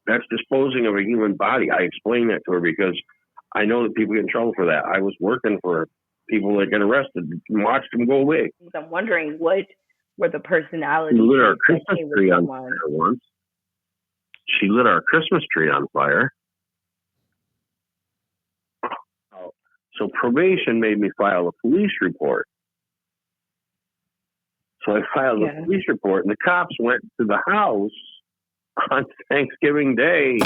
That's disposing of a human body. I explained that to her because I know that people get in trouble for that. I was working for people that get arrested and watched them go away. I'm wondering what were the personalities She lit our that Christmas came with tree on someone. fire once. She lit our Christmas tree on fire. So probation made me file a police report. So I filed a police report, and the cops went to the house on Thanksgiving Day.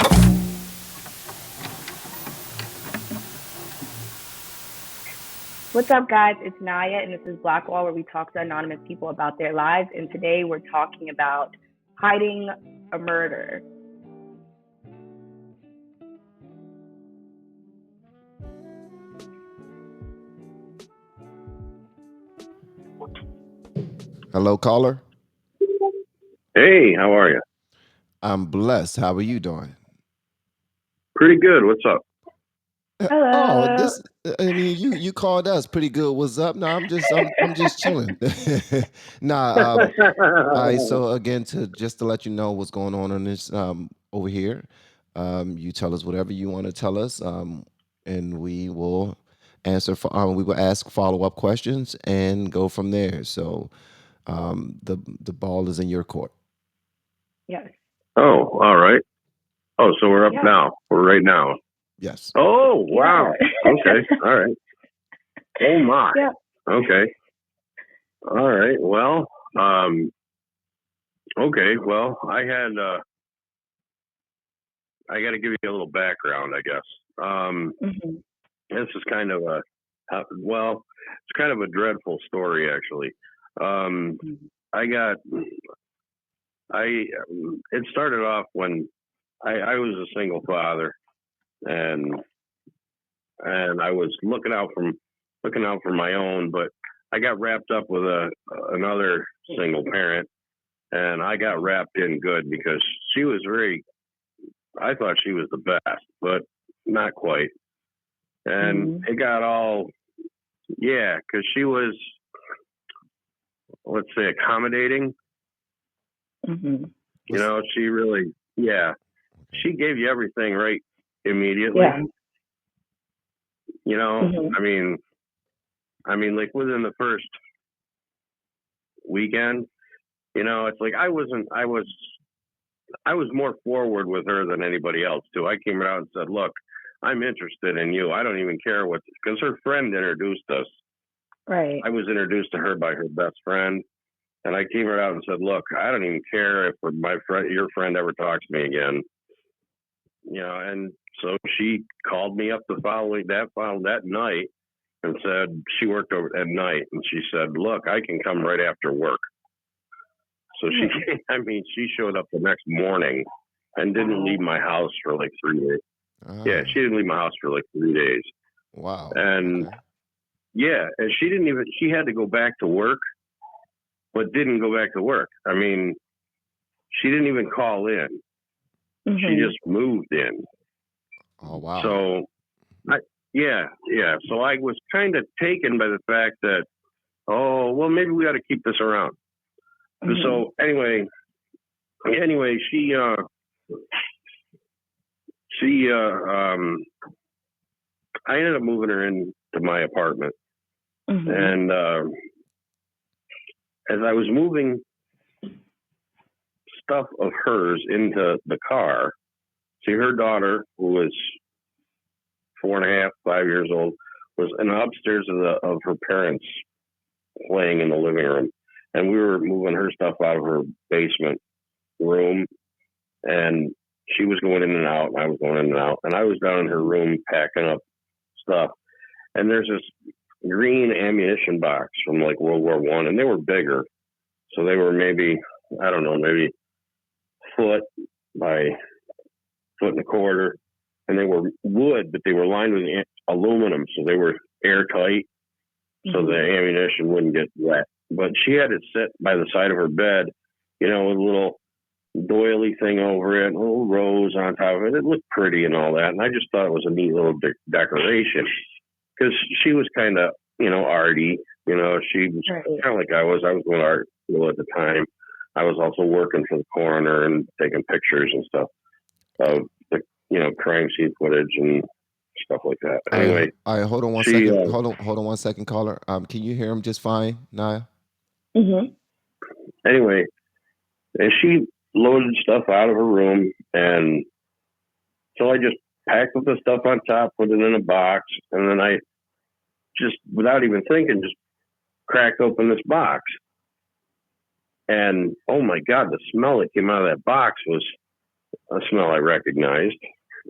What's up, guys? It's Niah, and this is BlaQ, where we talk to anonymous people about their lives. And today we're talking about hiding a murder. Hello, caller. Hey, how are you? I'm blessed. How are you doing? Pretty good. What's up? Hello. I mean, you called us pretty good. What's up? No, I'm just chilling. Nah, all right. So again, to let you know what's going on this over here, you tell us whatever you want to tell us, and we will answer. We will ask follow-up questions and go from there. So, the ball is in your court. Yes. Oh, all right. Oh, so we're up now. We're right now. Yes. Oh, wow. Yeah. Okay. All right. Oh my. Yeah. Okay. All right. Well, okay. Well, I got to give you a little background, I guess. This is kind of it's kind of a dreadful story, actually. It started off when I was a single father, and I was looking out for my own, but I got wrapped up with another single parent, and I got wrapped in good because she was I thought she was the best, but not quite. And it got because she was, let's say, accommodating. You know, she really, she gave you everything right immediately. Yeah. You know, I mean, like within the first weekend, you know, it's like I was more forward with her than anybody else too. I came out and said, look, I'm interested in you. I don't even care because her friend introduced us. Right. I was introduced to her by her best friend. And I came out and said, look, I don't even care if your friend ever talks to me again. You know, and so she called me up that night and said she worked over at night. And she said, look, I can come right after work. So she showed up the next morning and didn't leave my house for like 3 days. Yeah, she didn't leave my house for like 3 days. Wow. And and she had to go back to work, but didn't go back to work. I mean, she didn't even call in. She just moved in. Oh, wow. So, So I was kind of taken by the fact that, maybe we got to keep this around. So anyway, she I ended up moving her into my apartment. And as I was moving stuff of hers into the car, her daughter, who was 4.5, 5 years old, was in the upstairs of her parents playing in the living room. And we were moving her stuff out of her basement room. And she was going in and out, and I was going in and out. And I was down in her room packing up stuff. And there's this green ammunition box from like World War I, and they were bigger. So they were maybe foot by foot and a quarter. And they were wood, but they were lined with aluminum, so they were airtight, so the ammunition wouldn't get wet. But she had it sit by the side of her bed, you know, with a little doily thing over it, a little rose on top of it. It looked pretty and all that. And I just thought it was a neat little decoration because she was kind of, you know, arty. You know, she was kind of like I was. I was going to art school at the time. I was also working for the coroner and taking pictures and stuff. of the crime scene footage and stuff like that. Anyway, all right, hold on 1 second. Hold on 1 second, caller. Can you hear him just fine, Niah? Anyway, and she loaded stuff out of her room, and so I just packed up the stuff on top, put it in a box, and then I just, without even thinking, just cracked open this box. And oh my God, the smell that came out of that box was a smell I recognized,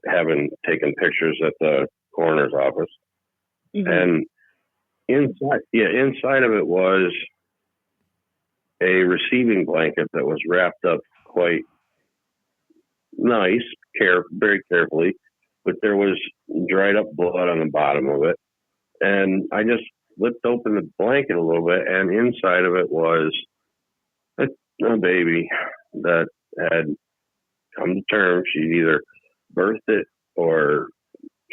having taken pictures at the coroner's office. And inside of it was a receiving blanket that was wrapped up quite nice, very carefully, but there was dried up blood on the bottom of it. And I just flipped open the blanket a little bit, and inside of it was a baby that had come to terms. She'd either birthed it or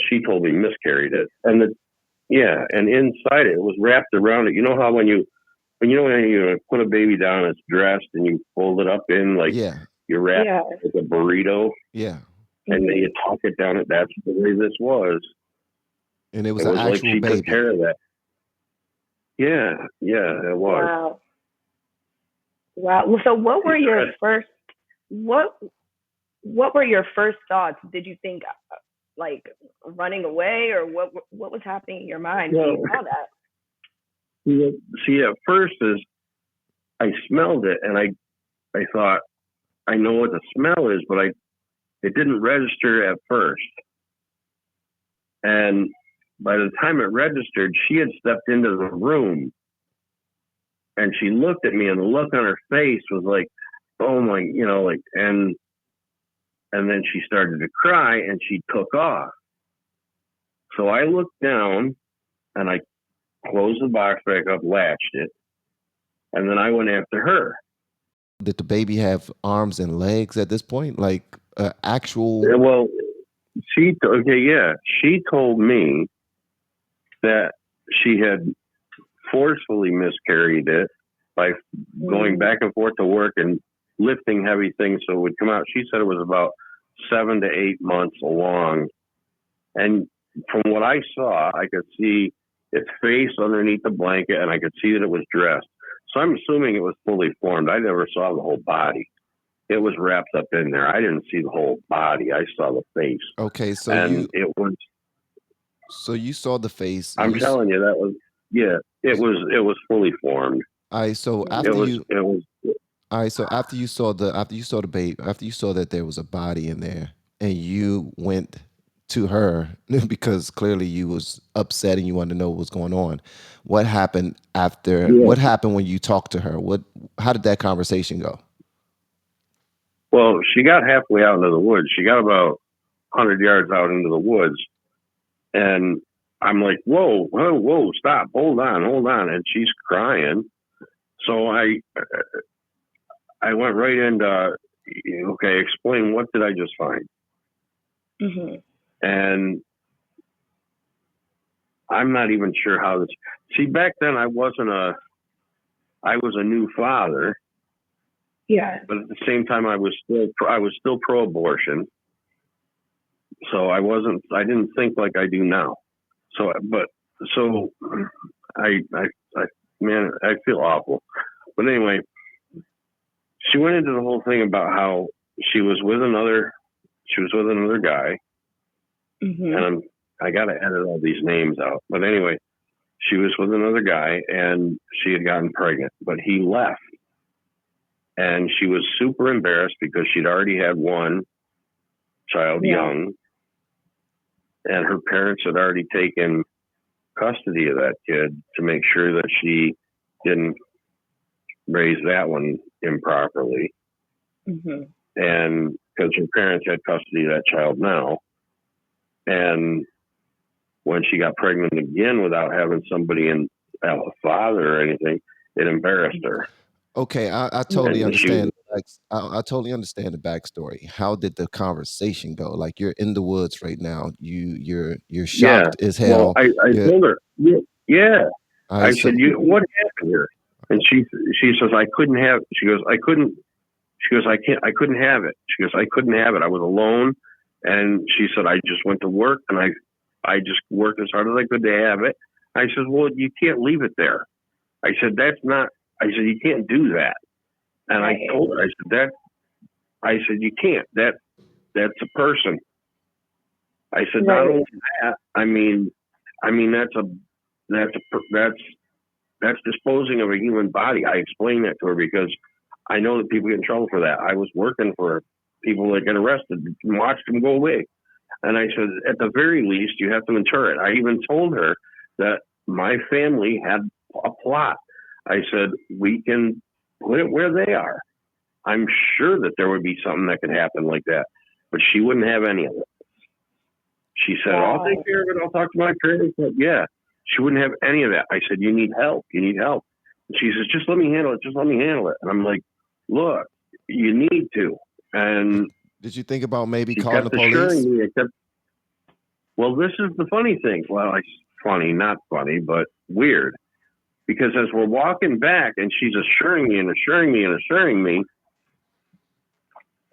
she told me miscarried it. And and inside it was wrapped around it. You know how when you put a baby down, it's dressed and you fold it up in like you wrap it like a burrito. Yeah. And then you tuck it down. That's the way this was. And it was an actual like she baby. took care of that. Yeah, it was. Wow. So what were your first thoughts? Did you think like running away, or what was happening in your mind when you saw that? See, at first is I smelled it and I thought, I know what the smell is, but it didn't register at first. And by the time it registered, she had stepped into the room. And she looked at me, and the look on her face was like, oh my, and then she started to cry, and she took off. So I looked down, and I closed the box back up, latched it, and then I went after her. Did the baby have arms and legs at this point, like actual? Well, she told me that she had forcefully miscarried it by going back and forth to work and lifting heavy things so it would come out. She said it was about 7 to 8 months along. And from what I saw, I could see its face underneath the blanket, and I could see that it was dressed. So I'm assuming it was fully formed. I never saw the whole body. It was wrapped up in there. I didn't see the whole body. I saw the face. Okay, so it was. So you saw the face. I'm telling you, that was it was fully formed. All right, so after you saw the baby, after you saw that there was a body in there, and you went to her because clearly you was upset and you wanted to know what was going on. What happened after? Yeah. What happened when you talked to her? How did that conversation go? Well, she got halfway out into the woods. She got about 100 yards out into the woods, and I'm like, whoa, stop, hold on. And she's crying. So I went right into, okay, explain, what did I just find? Mm-hmm. And I'm not even sure how this, see, back then I was a new father. Yeah. But at the same time, I was still pro-abortion. So I didn't think like I do now. So I feel awful. But anyway, she went into the whole thing about how she was with another guy. Mm-hmm. And I got to edit all these names out. But anyway, she was with another guy and she had gotten pregnant, but he left. And she was super embarrassed because she'd already had one child young, and her parents had already taken custody of that kid to make sure that she didn't raise that one improperly. Mm-hmm. And because her parents had custody of that child now. And when she got pregnant again without having somebody a father or anything, it embarrassed her. Okay, I totally understand. I totally understand the backstory. How did the conversation go? Like, you're in the woods right now. You're shocked as hell. Well, I told her, I said, what happened here? And she says, I couldn't She goes, I couldn't have it. She goes, I couldn't have it. I was alone. And she said, I just went to work and I just worked as hard as I could to have it. I said, well, you can't leave it there. I said, I said, you can't do that. And I told her, I said, you can't. That's a person. I said, not only that, I mean, that's disposing of a human body. I explained that to her because I know that people get in trouble for that. I was working for people that get arrested and watched them go away. And I said, at the very least, you have to inter it. I even told her that my family had a plot. I said, we can put it where they are. I'm sure that there would be something that could happen like that. But she wouldn't have any of it. She said, I'll take care of it. I'll talk to my parents. But yeah, she wouldn't have any of that. I said, you need help. You need help. And she says, just let me handle it. Just let me handle it. And I'm like, look, you need to. And did you think about maybe calling the police? Well, this is the funny thing. Well, it's funny, not funny, but weird. Because as we're walking back and she's assuring me,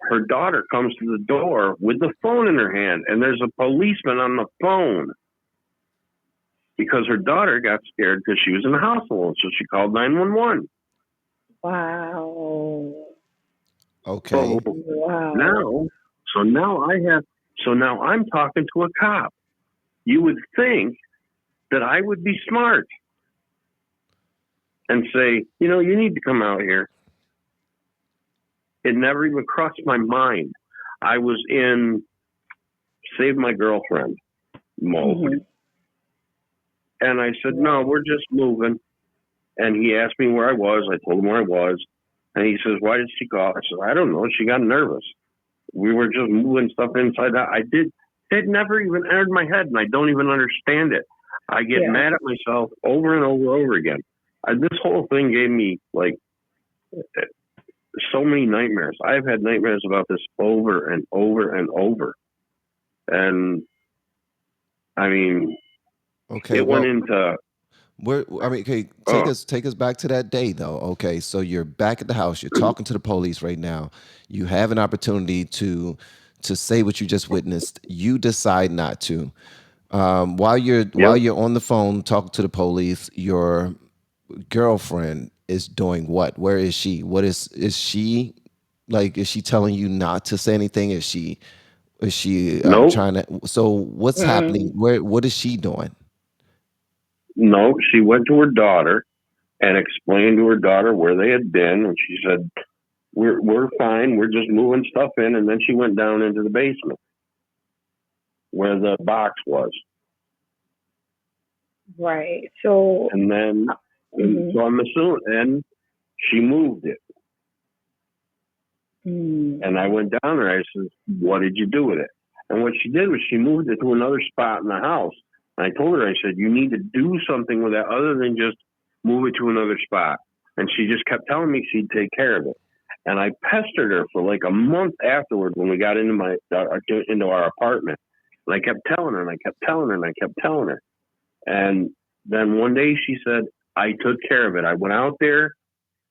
her daughter comes to the door with the phone in her hand, and there's a policeman on the phone because her daughter got scared because she was in the hospital, so she called 911. Wow. Okay. So now I'm talking to a cop. You would think that I would be smart and say, you need to come out here. It never even crossed my mind. I was in save my girlfriend mode. Mm-hmm. And I said, no, we're just moving. And he asked me where I was. I told him where I was. And he says, why did she call? I said, I don't know. She got nervous. We were just moving stuff inside out. It never even entered my head, and I don't even understand it. I get mad at myself over and over again. This whole thing gave me, so many nightmares. I've had nightmares about this over and over and over. And, I mean, it went into... take us back to that day though. Okay, so you're back at the house. You're talking to the police right now. You have an opportunity to say what you just witnessed. You decide not to. While you're on the phone talking to the police, your girlfriend is doing what? Where is she? What is she like? Is she telling you not to say anything? Is she nope. trying to? So what's happening? What is she doing? No, she went to her daughter and explained to her daughter where they had been, and she said, "We're fine. We're just moving stuff in." And then she went down into the basement where the box was. Right. So. And then, so I'm assuming, and she moved it. And I went down there. I said, "What did you do with it?" And what she did was she moved it to another spot in the house. And I told her, I said, you need to do something with that other than just move it to another spot. And she just kept telling me she'd take care of it. And I pestered her for like a month afterward when we got into our apartment. And I kept telling her, and I kept telling her, and I kept telling her. And then one day she said, I took care of it. I went out there.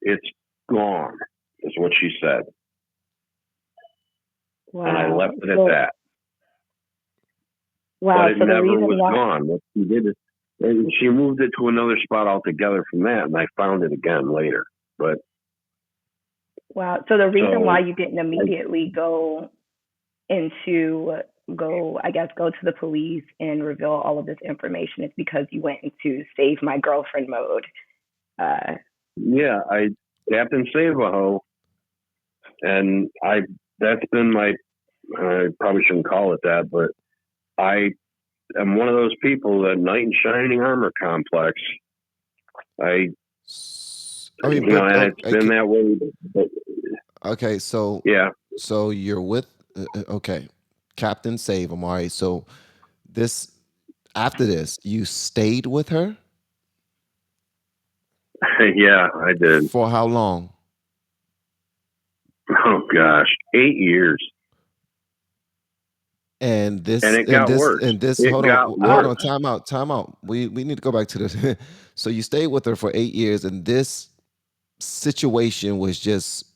It's gone, is what she said. Wow. And I left it at that. Wow, but it never was gone. What she did is she moved it to another spot altogether from that, and I found it again later. But wow, so the reason why you didn't immediately go to the police and reveal all of this information is because you went into save my girlfriend mode. Yeah, I Captain Save-A-Ho, and that's been my. I probably shouldn't call it that, but I am one of those people that knight in shining armor complex. It's been that way. But, okay, so yeah, so you're with Captain Save him. All right, so after this, you stayed with her. Yeah, I did. For how long? Oh gosh, 8 years. And it got worse. Hold on, time out. We need to go back to this. So you stayed with her for 8 years, and this situation was just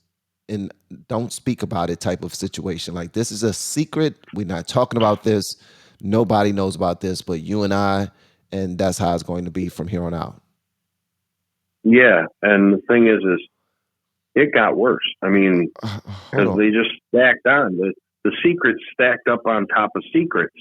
and don't speak about it type of situation. Like, this is a secret. We're not talking about this. Nobody knows about this but you and I, and that's how it's going to be from here on out. Yeah, and the thing is it got worse. I mean, because they just stacked on. The secrets stacked up on top of secrets.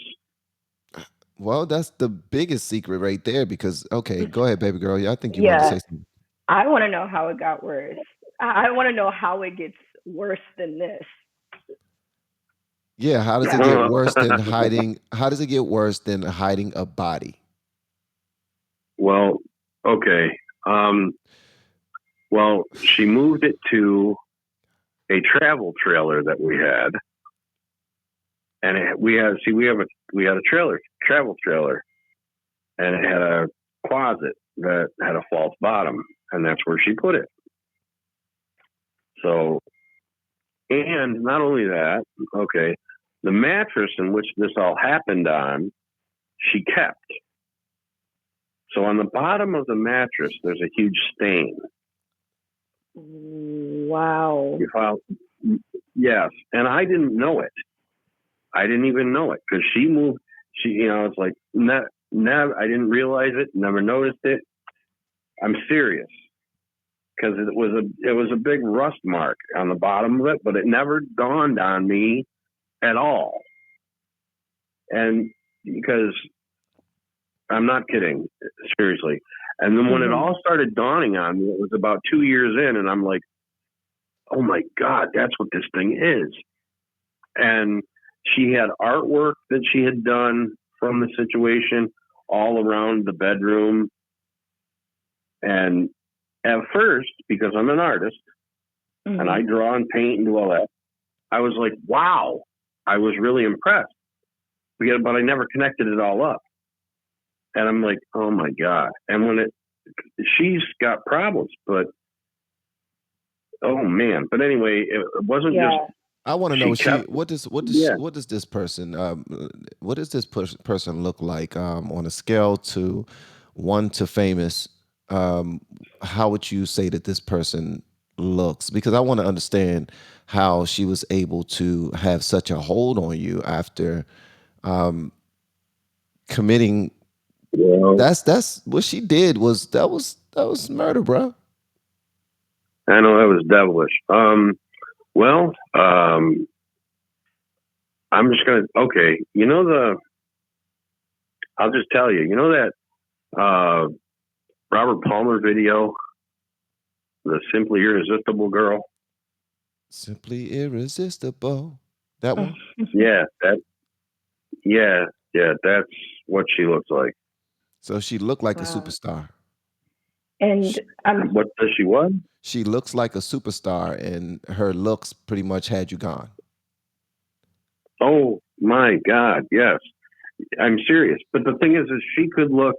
Well, that's the biggest secret right there because, okay, go ahead, baby girl. Yeah, I think you wanted to say something. I want to know how it got worse. I want to know how it gets worse than this. Yeah, how does it get worse than hiding? How does it get worse than hiding a body? Well, okay. Well, she moved it to a travel trailer that we had, and we had a travel trailer, and it had a closet that had a false bottom, and that's where she put it. So, and not only that, okay, the mattress in which this all happened on, she kept. So on the bottom of the mattress, there's a huge stain. Wow. Yes, and I didn't know it. I didn't even know it because she moved. It's like never. I didn't realize it. Never noticed it. I'm serious because it was a big rust mark on the bottom of it, but it never dawned on me at all. And because I'm not kidding, seriously. And then when it all started dawning on me, it was about 2 years in, and I'm like, oh my God, that's what this thing is. And she had artwork that she had done from the situation all around the bedroom. And at first, because I'm an artist and I draw and paint and do all that, I was like, wow, I was really impressed. But I never connected it all up. And I'm like, oh my God. And she's got problems, but oh man. But anyway, it wasn't just. I want to know what does this person look like on a scale to 1 to famous? How would you say that this person looks? Because I want to understand how she was able to have such a hold on you after committing. That's what she did. That was murder, bro. I know that was devilish. I'm just gonna. Okay, I'll just tell you. You know that Robert Palmer video, the Simply Irresistible girl. Simply Irresistible. That one. Yeah, that's what she looks like. So she looked like a superstar. And what does she what? She looks like a superstar, and her looks pretty much had you gone. Oh my God, yes. I'm serious. But the thing is she could look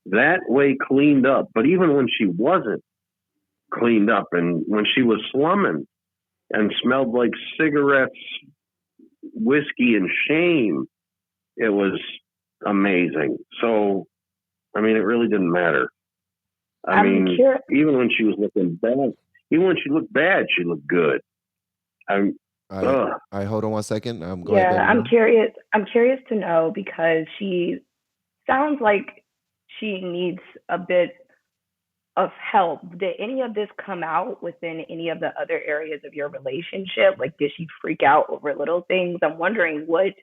that way cleaned up, but even when she wasn't cleaned up and when she was slumming and smelled like cigarettes, whiskey, and shame, it was amazing. So, I mean, it really didn't matter. Even when she was looking bad, even when she looked bad, she looked good. I hold on 1 second. I'm curious. I'm curious to know because she sounds like she needs a bit of help. Did any of this come out within any of the other areas of your relationship? Like, did she freak out over little things? I'm wondering what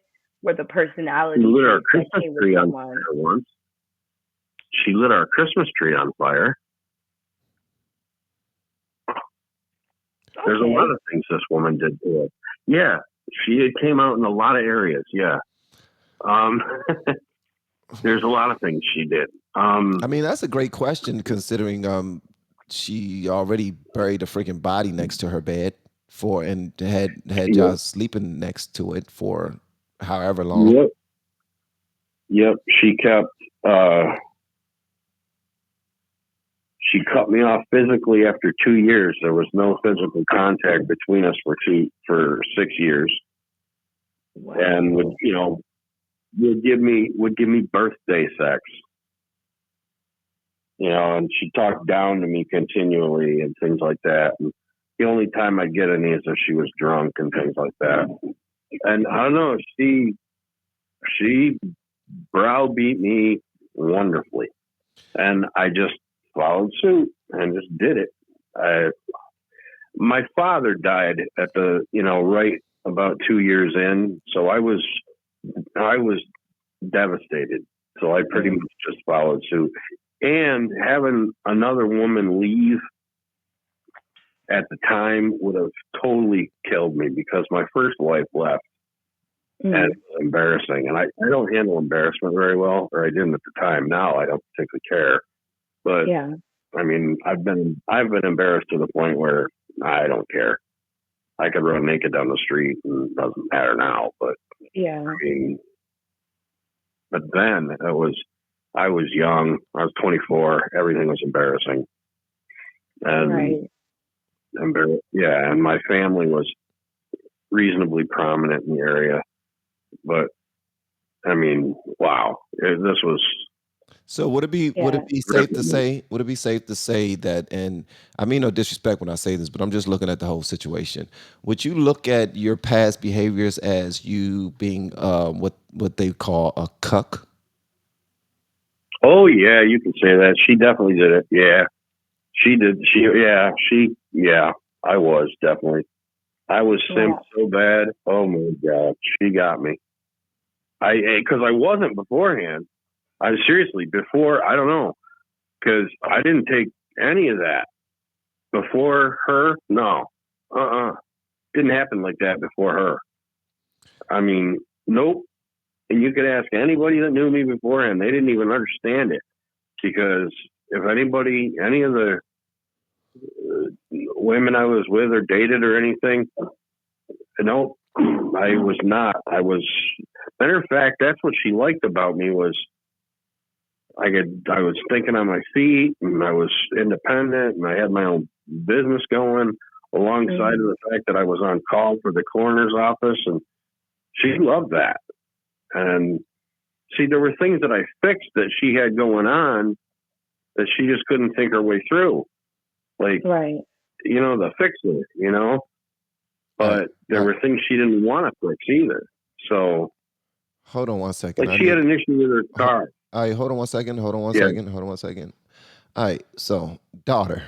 were the personalities that came with someone. Once. She lit our Christmas tree on fire. Okay. There's a lot of things this woman did to it. Yeah, she came out in a lot of areas. Yeah. There's a lot of things she did. I mean, that's a great question considering she already buried a freaking body next to her bed and had y'all sleeping next to it for however long. Yep. She kept. She cut me off physically after 2 years. There was no physical contact between us for 6 years. Wow. And would give me birthday sex. And she talked down to me continually and things like that. And the only time I'd get any is if she was drunk and things like that. And I don't know, she browbeat me wonderfully, and I just followed suit and just did it. My father died at the, right about 2 years in, so I was devastated. So I pretty much just followed suit. And having another woman leave at the time would have totally killed me, because my first wife left. And it was embarrassing. And I don't handle embarrassment very well, or I didn't at the time. Now I don't particularly care. But Yeah. I mean, I've been embarrassed to the point where I don't care. I could run naked down the street and it doesn't matter now. But Yeah. I mean, but then I was young. I was 24. Everything was embarrassing. And Right. and my family was reasonably prominent in the area. But I mean, wow, this was. So would it be safe to say that, and I mean no disrespect when I say this, but I'm just looking at the whole situation. Would you look at your past behaviors as you being what they call a cuck? Oh yeah, you can say that. She definitely did it. Yeah, she did. Yeah, I was definitely. I was simped so bad. Oh my God, she got me. Because I wasn't beforehand. I seriously before. I don't know, because I didn't take any of that before her. No, didn't happen like that before her. I mean, nope. And you could ask anybody that knew me beforehand; they didn't even understand it, because if any of the women I was with or dated or anything, no, I was not. Matter of fact, that's what she liked about me was I was thinking on my feet, and I was independent, and I had my own business going alongside of the fact that I was on call for the coroner's office, and she loved that. And see, there were things that I fixed that she had going on that she just couldn't think her way through. Like, the fixer, but there were things she didn't want to fix either. So hold on one second. Like she had an issue with her car. All right, hold on one second. Hold on one second. All right, so daughter.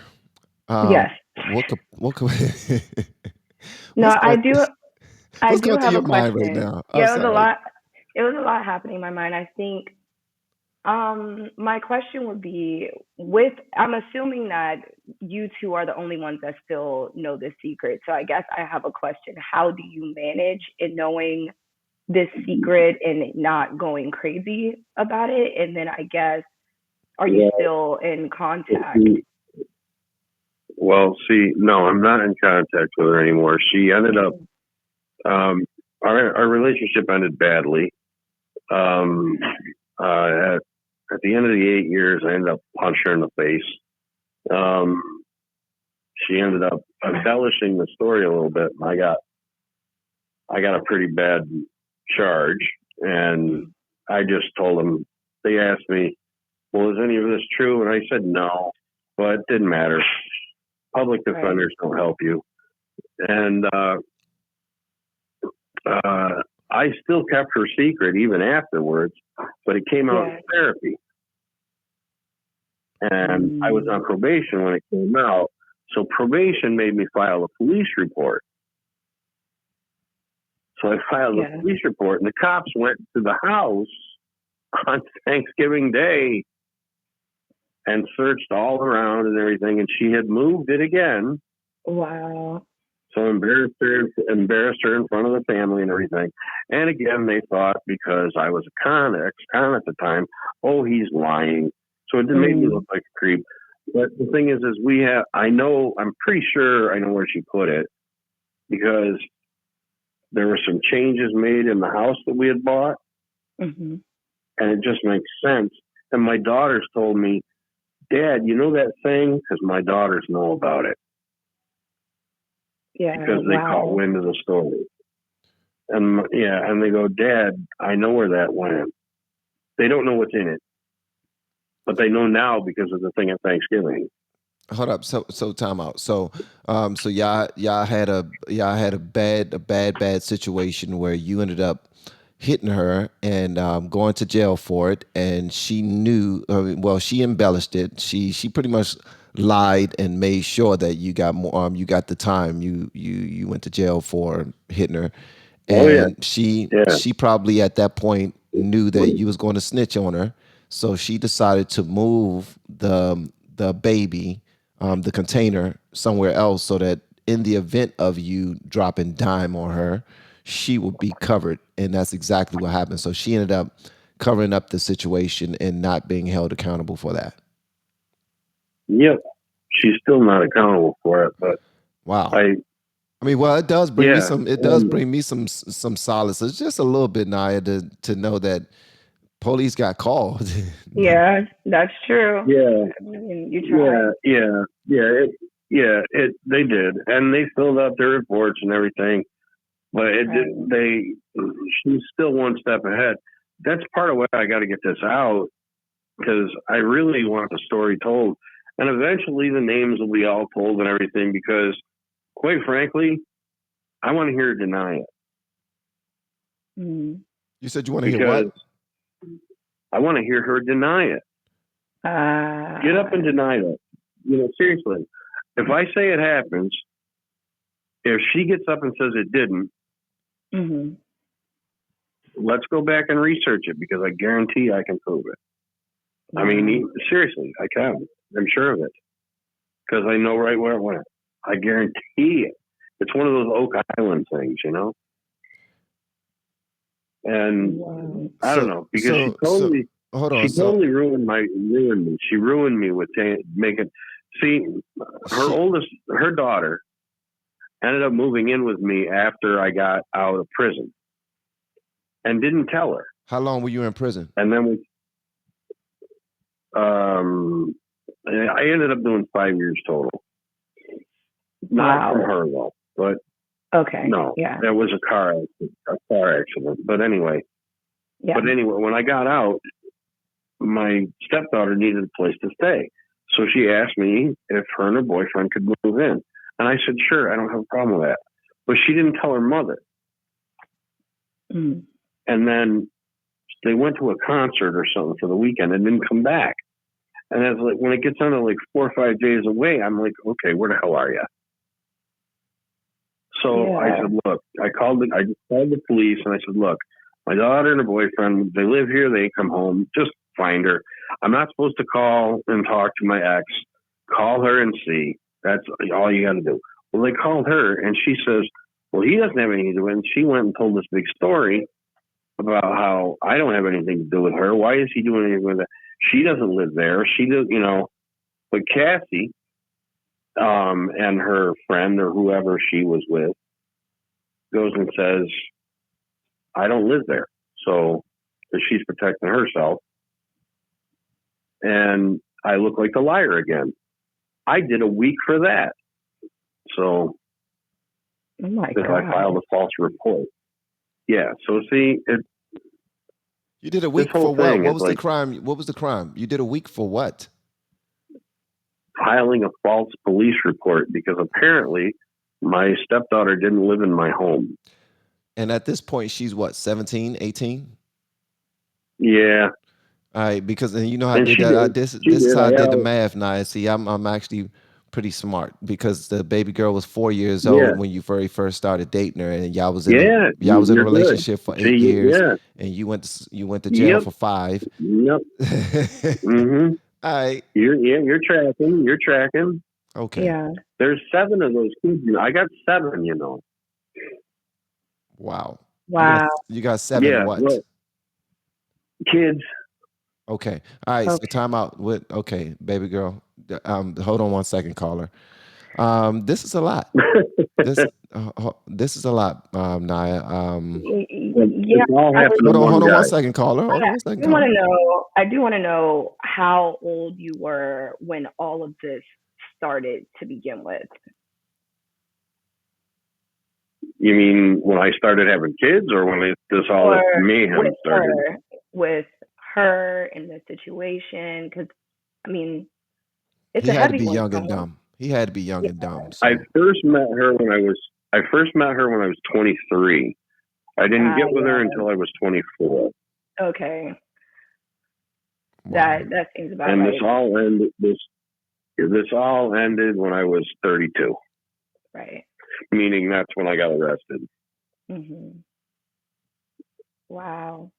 Yes. What could No, I do what's going through have a your mind right question. now? Yeah, it was a lot happening in my mind. I think my question would be I'm assuming that you two are the only ones that still know this secret. So I guess I have a question. How do you manage in knowing this secret and not going crazy about it? And then I guess, are you still in contact? Well, see, no, I'm not in contact with her anymore. She ended up, our relationship ended badly. At the end of the 8 years, I ended up punching her in the face. She ended up embellishing the story a little bit. And I got a pretty bad charge, and I just told them. They asked me, "Well, is any of this true?" And I said no, but it didn't matter. Public defenders don't help you, and I still kept her secret even afterwards. But it came out in therapy, and I was on probation when it came out. So probation made me file a police report. So I filed a police report, and the cops went to the house on Thanksgiving Day and searched all around and everything, and she had moved it again. Wow. So embarrassed her in front of the family and everything. And again, they thought because I was ex-con at the time, oh, he's lying. So it didn't make me look like a creep. But the thing is I'm pretty sure I know where she put it, because there were some changes made in the house that we had bought. Mm-hmm. And it just makes sense. And my daughters told me, "Dad, you know that thing?" Because my daughters know about it. Yeah. Because they caught wind of the story. And and they go, "Dad, I know where that went." They don't know what's in it, but they know now because of the thing at Thanksgiving. hold up. So time out. So y'all had a bad situation where you ended up hitting her and going to jail for it, and she knew. Well, she embellished it. She pretty much lied and made sure that you got more. You got the time. You went to jail for hitting her, Oh yeah, and she yeah, she probably at that point knew that you was going to snitch on her, so she decided to move the baby, the container somewhere else, so that in the event of you dropping dime on her, she would be covered, and that's exactly what happened. So she ended up covering up the situation and not being held accountable for that. yep. She's still not accountable for it, but Wow. I, I mean, well, it does bring me yeah, some. It does bring me some solace. It's just a little bit, Naya, to know that police got called. Yeah, that's true. yeah, I mean, you tried. they did, and they filled out their reports and everything. But Right. she's still one step ahead. That's part of why I got to get this out, because I really want the story told, and eventually the names will be all told and everything. Because, quite frankly, I want to hear her deny it, Mm. You said you want to hear because what? I want to hear her deny it. Get up and Uh, deny it. Seriously. If I say it happens, if she gets up and says it didn't, mhm. let's go back and research it, because I guarantee I can prove it. I mean, Wow. seriously, I can. I'm sure of it, because I know right where it went. I guarantee it. It's one of those Oak Island things, And Wow. I don't So know, because so hold on. she So totally ruined me. She ruined me with making. See, she her daughter ended up moving in with me after I got out of prison, and didn't tell her. how long were you in prison? And then I ended up doing 5 years total. Not from Wow. her though, but Okay. no, Yeah. that was a car accident. Yeah. But anyway, when I got out, my stepdaughter needed a place to stay. So she asked me if her and her boyfriend could move in. And I said, sure, I don't have a problem with that. But she didn't tell her mother. Mm. And then they went to a concert or something for the weekend and didn't come back. And as like when it gets on to like 4 or 5 days away, I'm like, okay, where the hell are you? So I Yeah. said, look, I just called the police and I said, look, my daughter and her boyfriend, they live here, they come home, just find her. I'm not supposed to call and talk to my ex. Call her and see. That's all you got to do. Well, they called her and she says, well, he doesn't have anything to do with it. And she went and told this big story about how I don't have anything to do with her. Why is he doing anything with that? She doesn't live there. She does, but Cassie, and her friend or whoever she was with goes and says, I don't live there. So, because she's protecting herself. And I look like the liar again. I did a week for that. So, Oh my because I God. filed a false report. Yeah. So, see, You did a this week whole for what? thing What is was the like crime? What was the crime? You did a week for what? filing a false police report, because apparently my stepdaughter didn't live in my home. And at this point, she's what, 17, 18? Yeah. All right, because and you know how I And did she that. did. She This is did. how I did the math. Now, see, I'm actually pretty smart because the baby girl was 4 years Yeah. old when you very first started dating her, and Yeah. y'all was in a You're good. relationship for eight See, years, yeah. and you went to jail Yep. for 5. Yep. Mm-hmm. All right, You're tracking. You're tracking. okay, Yeah. There's 7 of those kids. I got 7. wow. Wow. You got 7 Yeah. what? Well, kids. Okay, all right. So Okay. time out with okay, baby girl. Hold on one second, caller. This is a lot. This is a lot, Naya. Yeah. It's all I happened to would. Hold one on one guy. second, caller. Hold on one second, do want caller. to know. I do want to know how old you were when all of this started to begin with. You mean when I started having kids, or when all Or this mayhem with started? her, with her in the situation, because I mean, It's He a had to heavy be one, young and someone. dumb. He had to be young Yeah. and dumb. I So first met her when I was 23. I didn't get with Yeah. her until I was 24. Okay. wow. That seems about And right. this all ended when I was 32, Right. meaning that's when I got arrested. Mhm. Wow.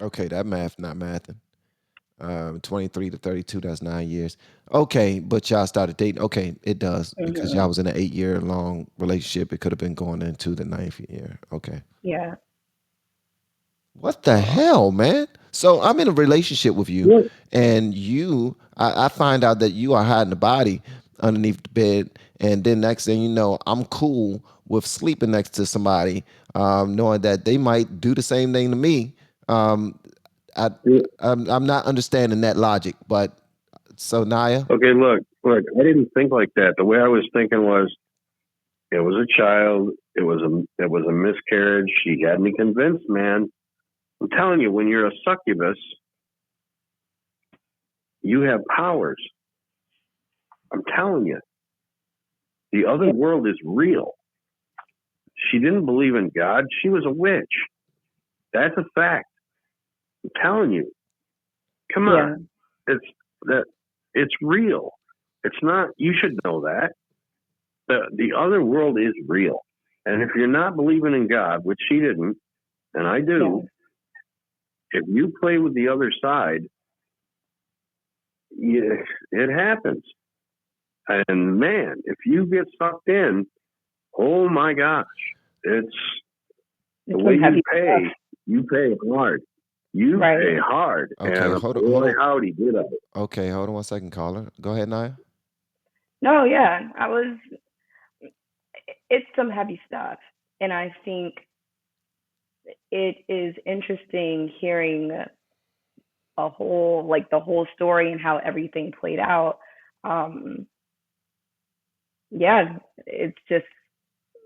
Okay, that math not mathing. 23 to 32, that's 9 years. Okay, but y'all started dating. Okay, it does because Mhm. y'all was in an 8 year long relationship. It could have been going into the ninth year. Okay. Yeah. What the hell, man? So I'm in a relationship with you, Yeah. and I find out that you are hiding the body underneath the bed, and then next thing you know, I'm cool with sleeping next to somebody, knowing that they might do the same thing to me. Um, I, I'm not understanding that logic, but so Niah, Okay, look, I didn't think like that. The way I was thinking was, it was a child. It was a miscarriage. She had me convinced, man. I'm telling you, when you're a succubus, you have powers. I'm telling you, the other world is real. She didn't believe in God. She was a witch. That's a fact. I'm telling you. Come Yeah. on. It's that it's real. It's not, you should know that. The other world is real. And if you're not believing in God, which she didn't, and I Yeah. do, if you play with the other side, it happens. And man, if you get sucked in, oh my gosh, it's the It's way some heavy stuff. you pay hard. You Right. pay hard. okay, And hold boy, on, howdy did I. okay, hold on 1 second, caller. Go ahead, Niah. No, yeah. It's some heavy stuff. And I think it is interesting hearing the whole story and how everything played out. Um, yeah, it's just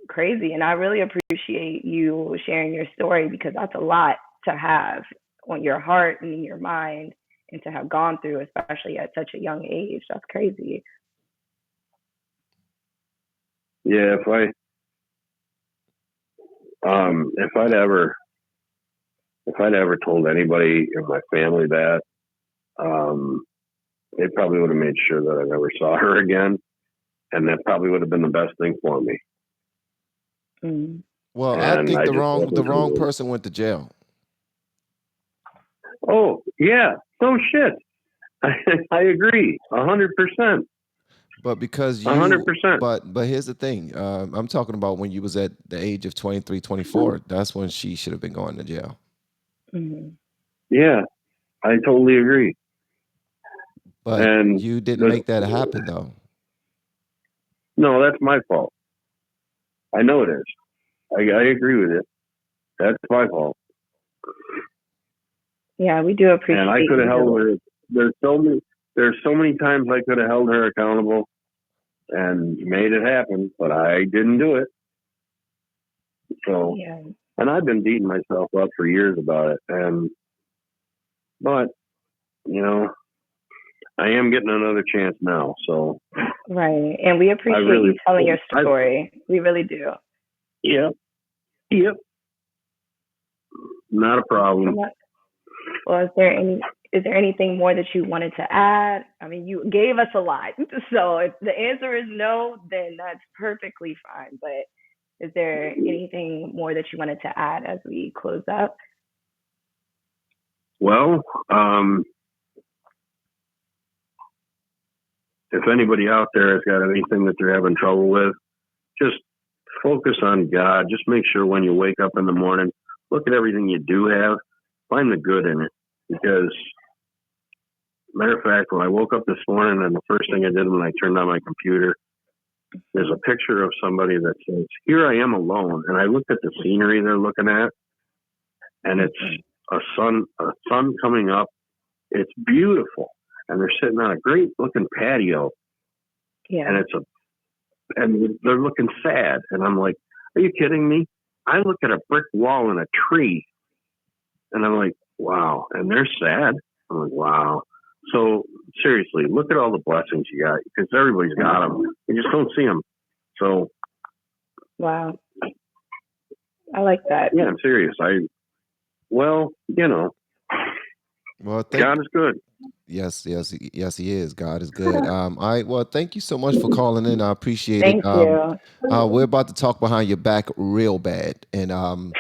crazy. And I really appreciate you sharing your story because that's a lot to have on your heart and in your mind and to have gone through, especially at such a young age. That's crazy. Yeah, if I'd ever told anybody in my family that, um, they probably would have made sure that I never saw her again, and that probably would have been the best thing for me. Mm. Well, I And think I the just wrong the wasn't wrong convinced. person went to jail. Oh yeah, no shit. I agree, 100%, But because a hundred you, percent. but here's the thing. I'm talking about when you was at the age of 23, 24. That's when she should have been going to jail. Mm. Yeah, I totally agree. But And you didn't the, make that happen though. no, that's my fault. I know it is. I agree with it. That's my fault. Yeah, we do appreciate And I could have held you. her. There's so many times I could have held her accountable and made it happen, but I didn't do it. So, Yeah. and I've been beating myself up for years about it. But you know, I am getting another chance now. So Right. And we I appreciate really, you telling your story. We really do. yeah, yep, not a problem. Well, is there anything more that you wanted to add? I mean, you gave us a lot. So if the answer is no, then that's perfectly fine. But is there anything more that you wanted to add as we close up? Well, if anybody out there has got anything that they're having trouble with, just focus on God. Just make sure when you wake up in the morning, look at everything you do have, find the good in it. Because, matter of fact, when I woke up this morning and the first thing I did when I turned on my computer, there's a picture of somebody that says, "Here I am alone." And I looked at the scenery they're looking at, and it's a sun coming up. It's beautiful. And they're sitting on a great looking patio, Yeah. and and they're looking sad. And I'm like, are you kidding me? I look at a brick wall and a tree, and I'm like, wow. And they're sad. I'm like, wow. So seriously, look at all the blessings you got, because everybody's got them. You just don't see them. So Wow. I like that. yeah, I'm serious. Well, Well, God is good. yes, he is. God is good. All right. Well, thank you so much for calling in. I appreciate it. Thank you. We're about to talk behind your back real bad, Oh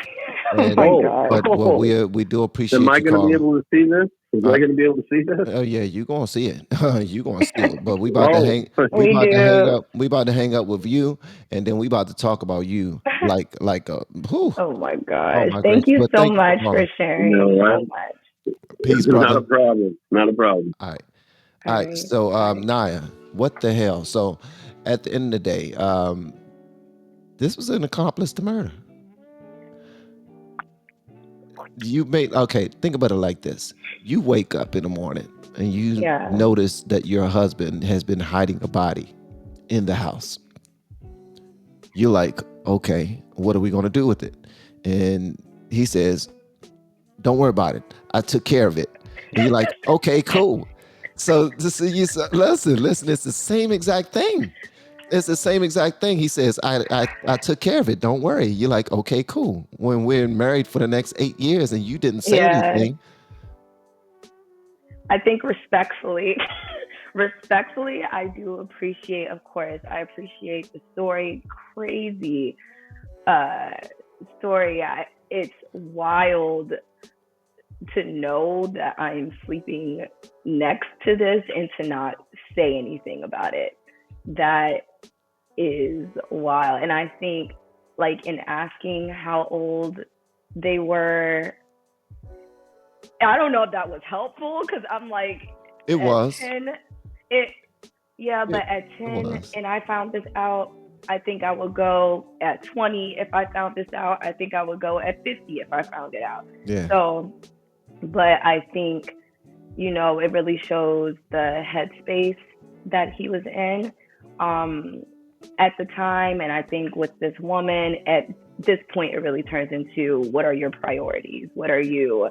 my God. but we do Am appreciate I you going to be calling. able to see this? Am I going to be able to see this? Yeah, you gonna see it. You gonna see it. But we about to Oh, hang. We We about to hang do. up. We about to hang up with you, and then we about to talk about you. Whew, Oh my oh gosh. my Thank gracious. you But so thank you for much for calling. you know sharing what? so much. Peace, Not a brother. problem. Not a problem. All right. All All right. right. So, Bye. Niah, what the hell? So, at the end of the day, this was an accomplice to murder. You made okay. Think about it like this: you wake up in the morning and you Yeah. notice that your husband has been hiding a body in the house. You're like, okay, what are we going to do with it? And he says, don't worry about it. I took care of it. And you're like, okay, cool. So listen, it's the same exact thing. It's the same exact thing. He says, I took care of it. Don't worry. You're like, okay, cool. When we're married for the next 8 years and you didn't say Yeah. anything. I think respectfully, respectfully, I do appreciate, of course, I appreciate the story. Crazy uh, story. It's wild to know that I'm sleeping next to this and to not say anything about it. That is wild. And I think, like, in asking how old they were, I don't know if that was helpful because I'm like, It at was. 10, it, yeah, but It, at it 10, was. and I found this out, I think I would go at 20 if I found this out. I think I would go at 50 if I found it out. Yeah. So, but I think, it really shows the headspace that he was in at the time. And I think with this woman, at this point, it really turns into, what are your priorities? What are you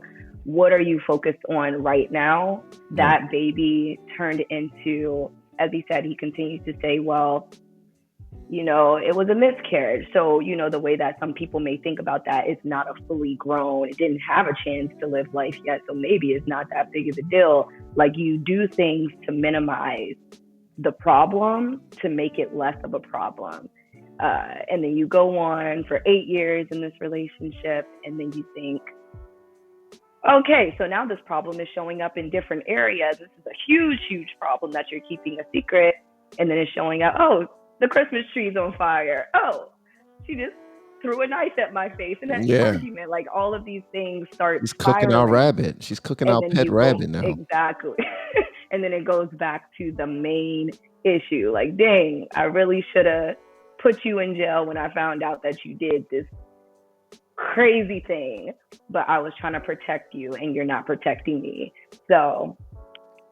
focused on right now? That baby turned into, as he said, he continues to say, well, it was a miscarriage. So, the way that some people may think about that, it's not a fully grown, it didn't have a chance to live life yet. So maybe it's not that big of a deal. Like, you do things to minimize the problem to make it less of a problem. And then you go on for 8 years in this relationship, and then you think, okay, so now this problem is showing up in different areas. This is a huge, huge problem that you're keeping a secret. And then it's showing up, oh, the Christmas tree's on fire. Oh, she just threw a knife at my face in an argument. Like, all of these things start She's cooking our spiraling. rabbit. She's cooking And our then pet you go, rabbit now. exactly. And then it goes back to the main issue. Like, dang, I really should have put you in jail when I found out that you did this crazy thing, but I was trying to protect you and you're not protecting me. So,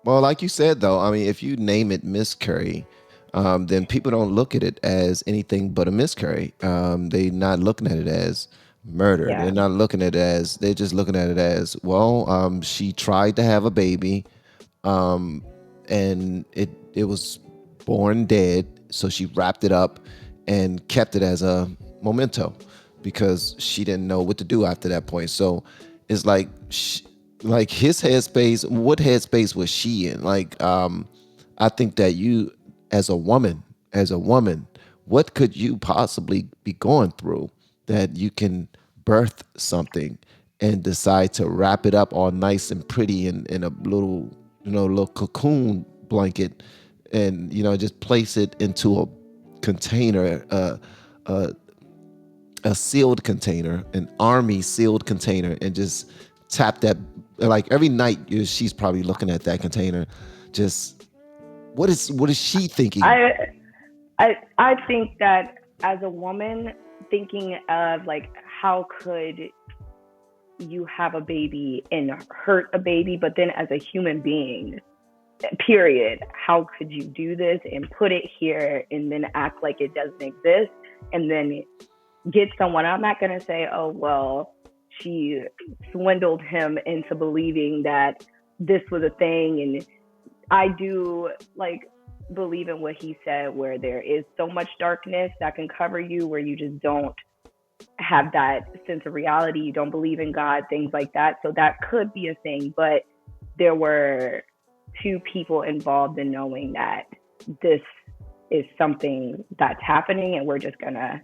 well, like you said, though, I mean, if you name it miscarry, then people don't look at it as anything but a miscarry. They're not looking at it as murder. yeah. They're not looking at it as, they're just looking at it as, well, she tried to have a baby, and it was born dead, so she wrapped it up and kept it as a memento because she didn't know what to do after that point. So it's like his headspace. What headspace was she in? Like, I think that you, as a woman, what could you possibly be going through that you can birth something and decide to wrap it up all nice and pretty in a little, little cocoon blanket, and just place it into a container, a sealed container, an army sealed container, and just tap that. Like, every night, she's probably looking at that container. Just what is she thinking? I I think that as a woman, thinking of, like, how could you have a baby and hurt a baby, but then as a human being, period, how could you do this and put it here and then act like it doesn't exist and then get someone? I'm not going to say, oh, well, she swindled him into believing that this was a thing and I do believe in what he said, where there is so much darkness that can cover you, where you just don't have that sense of reality. You don't believe in God, things like that. So that could be a thing. But there were two people involved in knowing that this is something that's happening, and we're just gonna,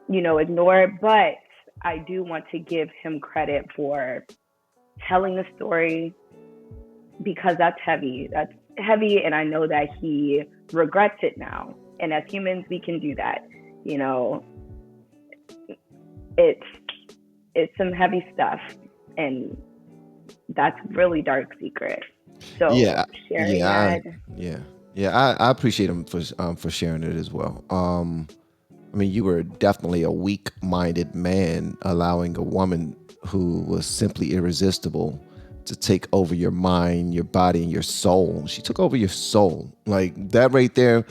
ignore it. But I do want to give him credit for telling the story, because that's heavy. That's heavy, and I know that he regrets it now. And as humans, we can do that. It's some heavy stuff, and that's really dark secret. So Yeah, sharing yeah, that, I appreciate him for sharing it as well. I mean, you were definitely a weak-minded man, allowing a woman who was simply irresistible to take over your mind, your body, and your soul. She took over your soul. Like that right there,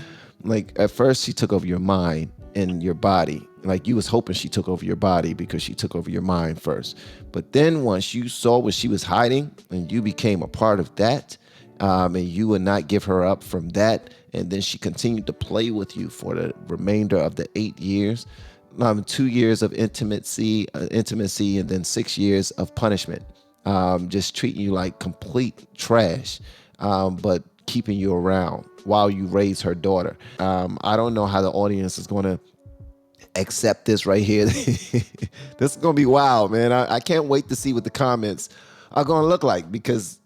like at first she took over your mind and your body. Like you was hoping she took over your body because she took over your mind first. But then once you saw what she was hiding and you became a part of that, and you would not give her up from that, and then she continued to play with you for the remainder of the 8 years, 2 years of intimacy, and then 6 years of punishment, just treating you like complete trash, but keeping you around while you raise her daughter. I don't know how the audience is going to accept this right here. This is going to be wild, man. I can't wait to see what the comments are going to look like, because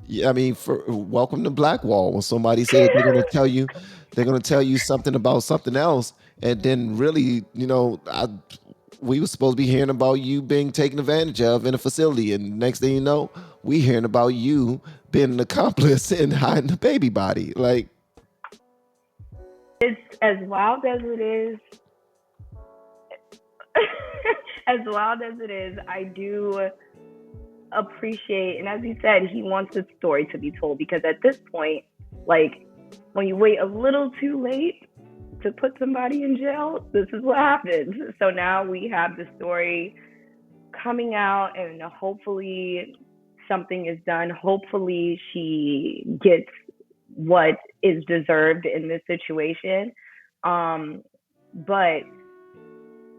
yeah, I mean, welcome to Blackwall. When somebody said that they're going to tell you something about something else, and then really, we were supposed to be hearing about you being taken advantage of in a facility, and next thing you know, we hearing about you being an accomplice in hiding the baby body. Like, it's as wild as it is. As wild as it is, I do appreciate, and as you said, he wants the story to be told, because at this point, when you wait a little too late to put somebody in jail, this is what happens. So now we have the story coming out, and hopefully something is done. Hopefully she gets what is deserved in this situation. But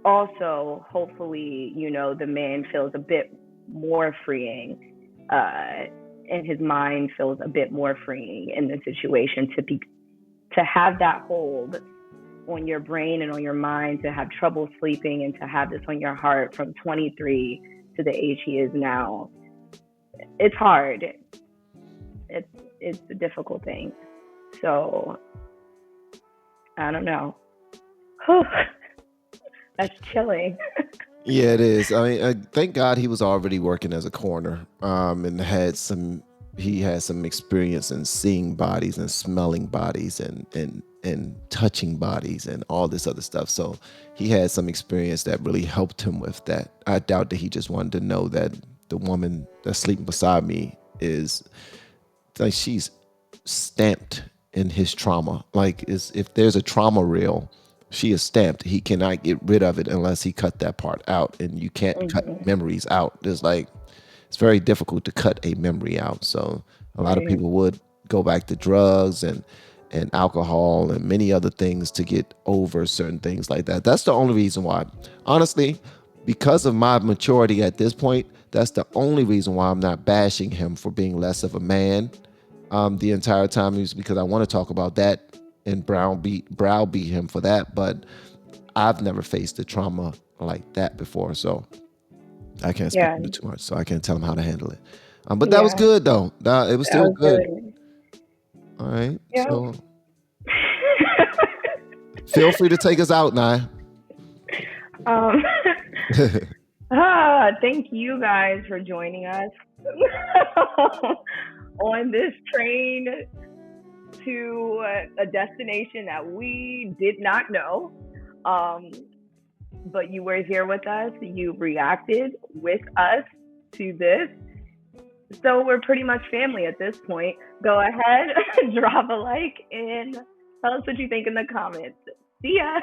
also, hopefully, the man feels a bit more freeing, and his mind feels a bit more freeing in the situation, to have that hold on your brain and on your mind, to have trouble sleeping, and to have this on your heart from 23 to the age he is now. It's hard. It's a difficult thing. So I don't know. That's chilling. yeah, it is. I mean, thank God he was already working as a coroner, and he had some experience in seeing bodies and smelling bodies and touching bodies and all this other stuff. So he had some experience that really helped him with that. I doubt that he just wanted to know that the woman that's sleeping beside me is like, she's stamped in his trauma. Like, if there's a trauma reel, she is stamped. He cannot get rid of it unless he cut that part out, and you can't cut memories out. It's very difficult to cut a memory out. So a lot of Right. people would go back to drugs and alcohol and many other things to get over certain things like that. That's the only reason why. Honestly, because of my maturity at this point, that's the only reason why I'm not bashing him for being less of a man the entire time, is because I want to talk about that and browbeat him for that. But I've never faced a trauma like that before, so I can't speak Yeah. on it too much. So I can't tell him how to handle it. But that was Yeah. good though. It was That still was good. good. All right. Yeah. So feel free to take us out, Niah. um, thank you guys for joining us on this train to a destination that we did not know. But you were here with us. You reacted with us to this. So we're pretty much family at this point. Go ahead, drop a like, and tell us what you think in the comments. See ya.